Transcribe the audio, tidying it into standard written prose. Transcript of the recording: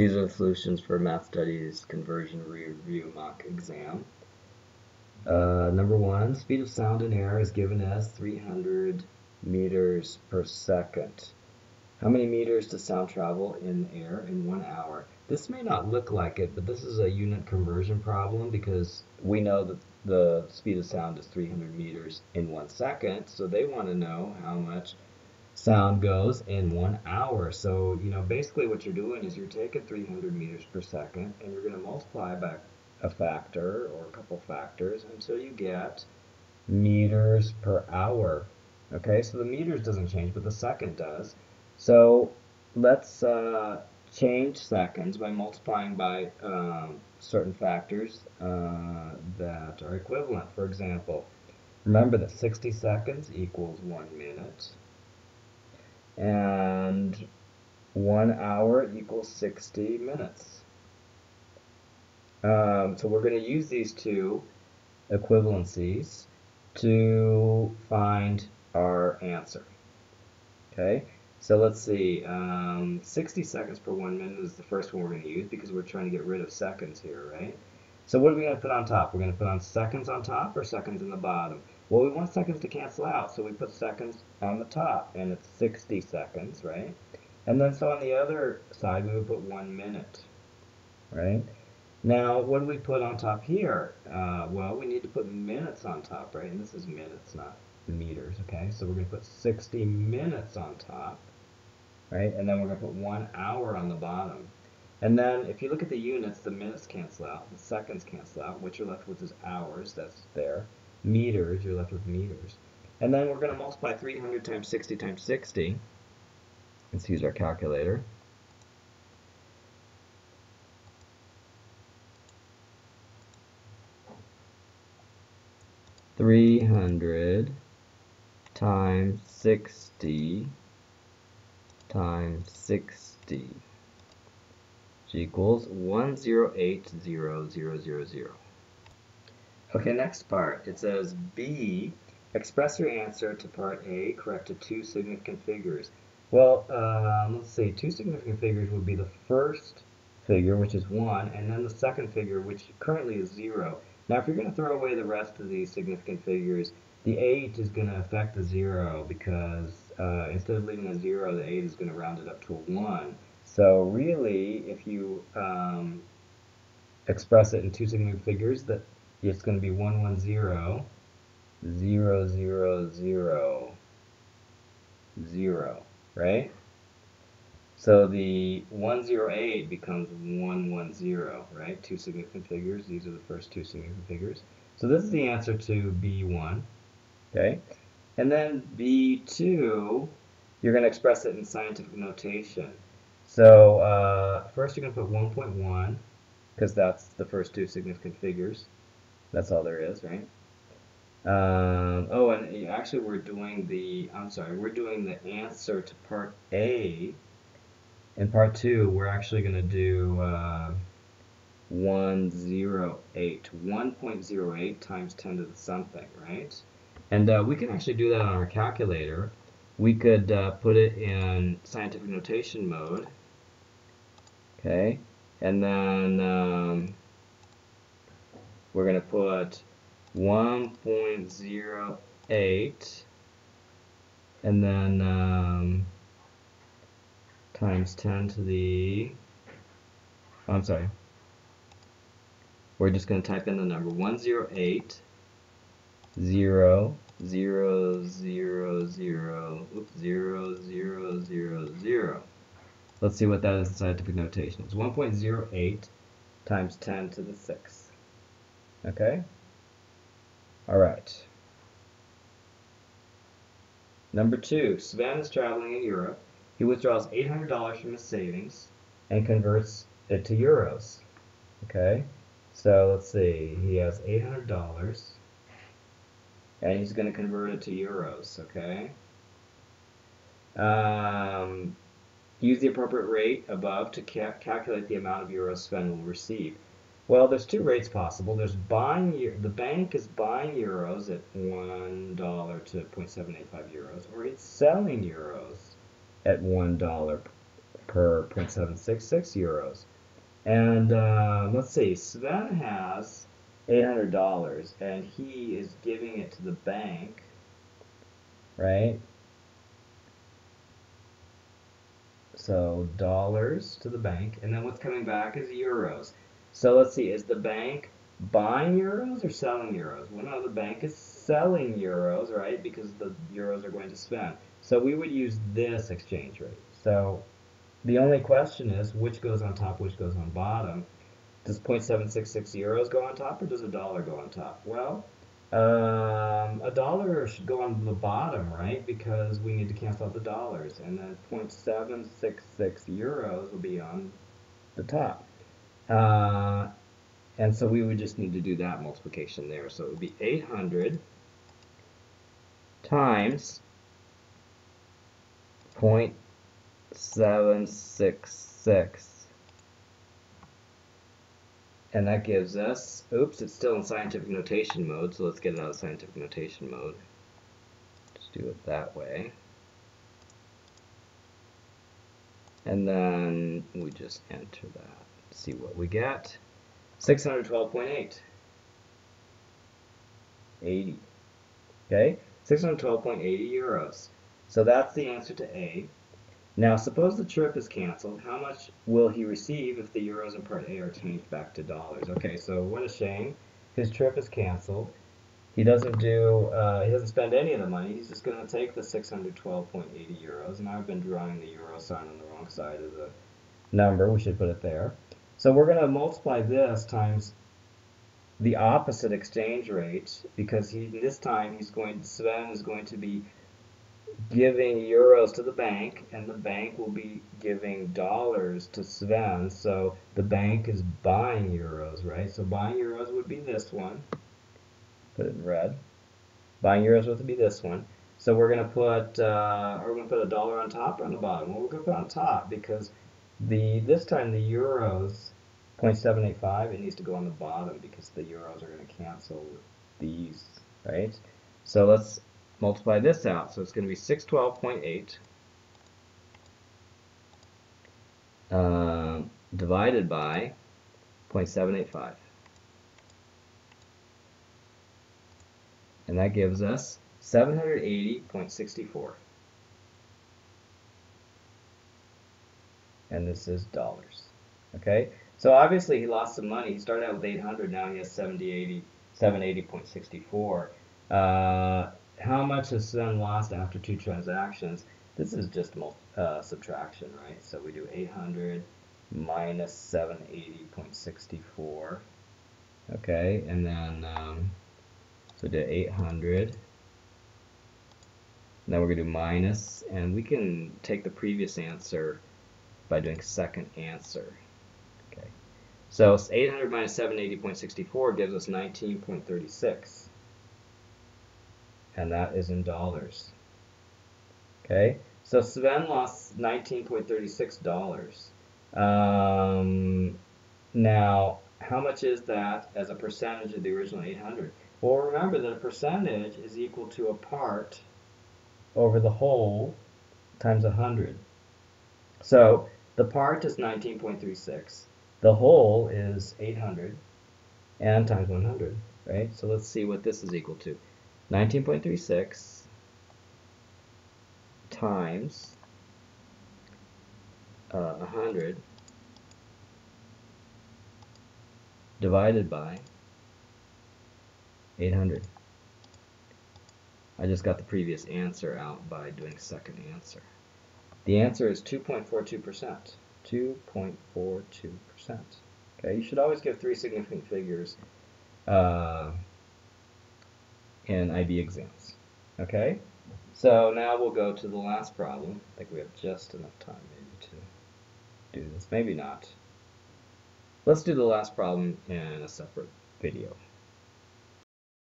These are the solutions for Math Studies Conversion Review Mock Exam. Number one, speed of sound in air is given as 300 meters per second. How many meters does sound travel in air in 1 hour? This may not look like it, but this is a unit conversion problem because we know that the speed of sound is 300 meters in 1 second, so they want to know how much sound goes in 1 hour. So, basically what you're doing is you're taking 300 meters per second and you're going to multiply by a factor or a couple factors until you get meters per hour. Okay, so the meters doesn't change, but the second does. So let's change seconds by multiplying by certain factors that are equivalent. For example, remember that 60 seconds equals 1 minute, and 1 hour equals 60 minutes. So we're going to use these two equivalencies to find our answer. Okay, so let's see, 60 seconds per 1 minute is the first one we're going to use because we're trying to get rid of seconds here, right? So what are we going to put on top? We're going to put on seconds on top or seconds in the bottom? Well, we want seconds to cancel out, so we put seconds on the top, and it's 60 seconds, right? And then so on the other side, we would put 1 minute, right? Now, what do we put on top here? Well, we need to put minutes on top, right? And this is minutes, not meters, okay? So we're going to put 60 minutes on top, right? And then we're going to put 1 hour on the bottom. And then if you look at the units, the minutes cancel out, the seconds cancel out. What you're left with is hours, that's there. Meters, you're left with meters. And then we're going to multiply 300 times 60 times 60. Let's use our calculator. $300 times 60 times 60, which equals 1080000. Okay, next part. It says B, express your answer to part A correct to two significant figures. Well, let's see, two significant figures would be the first figure, which is 1, and then the second figure, which currently is 0. Now, if you're going to throw away the rest of these significant figures, the 8 is going to affect the 0 because instead of leaving a 0, the 8 is going to round it up to a 1. So really, if you express it in two significant figures, that it's going to be 110, 000, 0, right? So the 108 becomes 110, right? Two significant figures. These are the first two significant figures. So this is the answer to B1, okay? And then B2, you're going to express it in scientific notation. So first you're going to put 1.1, because that's the first two significant figures. That's all there is, right? Oh, and actually we're doing the answer to part A. In part 2, we're actually going to do 1.08 times 10 to the something, right? And we can actually do that on our calculator. We could put it in scientific notation mode, okay? And then we're going to put 1.08 and then times 10 to the, oh, I'm sorry, we're just going to type in the number 108 0 0 0 0, oops, 0 0 0 0. Let's see what that is in scientific notation. It's 1.08 times 10 to the 6. Okay? All right. Number 2, Sven is traveling in Europe. He withdraws $800 from his savings and converts it to euros. Okay? So let's see. He has $800 and he's going to convert it to euros. Okay? Use the appropriate rate above to calculate the amount of euros Sven will receive. Well, there's two rates possible. There's the bank is buying euros at $1 to 0.785 euros, or it's selling euros at $1 per 0.766 euros. And let's see, Sven has $800 and he is giving it to the bank, right? So dollars to the bank, and then what's coming back is euros. So let's see, is the bank buying euros or selling euros? Well, no, the bank is selling euros, right? Because the euros are going to Sven. So we would use this exchange rate. So the only question is which goes on top, which goes on bottom. Does 0.766 euros go on top or does a dollar go on top? Well, a dollar should go on the bottom, right? Because we need to cancel out the dollars. And then 0.766 euros will be on the top. And so we would just need to do that multiplication there. So it would be 800 times 0.766. And that gives us, oops, it's still in scientific notation mode, so let's get it out of scientific notation mode. Just do it that way. And then we just enter that. See what we get. 612.8. 80. Okay, 612.80 euros. So that's the answer to A. Now, suppose the trip is canceled. How much will he receive if the euros in part A are changed back to dollars? Okay, so what a shame. His trip is canceled. He doesn't spend any of the money. He's just going to take the 612.80 euros. And I've been drawing the euro sign on the wrong side of the number. We should put it there. So we're going to multiply this times the opposite exchange rate, because this time Sven is going to be giving euros to the bank, and the bank will be giving dollars to Sven. So the bank is buying euros, right? So buying euros would be this one. Put it in red. Buying euros would be this one. So we're going to put a dollar on top or on the bottom? Well, we're going to put on top because this time the euros 0.785, it needs to go on the bottom because the euros are going to cancel with these, right? So let's multiply this out. So it's going to be 612.8 divided by 0.785. And that gives us 780.64. And this is dollars. Okay? So obviously he lost some money. He started out with 800, now he has 780.64. How much has Sven lost after two transactions? This is just subtraction, right? So we do 800 minus 780.64. Okay, and then so do 800. And then we're going to do minus, and we can take the previous answer by doing second answer. Okay, so 800 minus 780.64 gives us 19.36. And that is in dollars. Okay, so Sven lost $19.36. Now, how much is that as a percentage of the original 800? Well, remember that a percentage is equal to a part over the whole times 100. So the part is 19.36. The whole is 800 and times 100, right? So let's see what this is equal to. 19.36 times 100 divided by 800. I just got the previous answer out by doing second answer. The answer is 2.42%. 2.42%. Okay, you should always give three significant figures in IB exams. Okay, so now we'll go to the last problem. I think we have just enough time maybe to do this. Maybe not. Let's do the last problem in a separate video.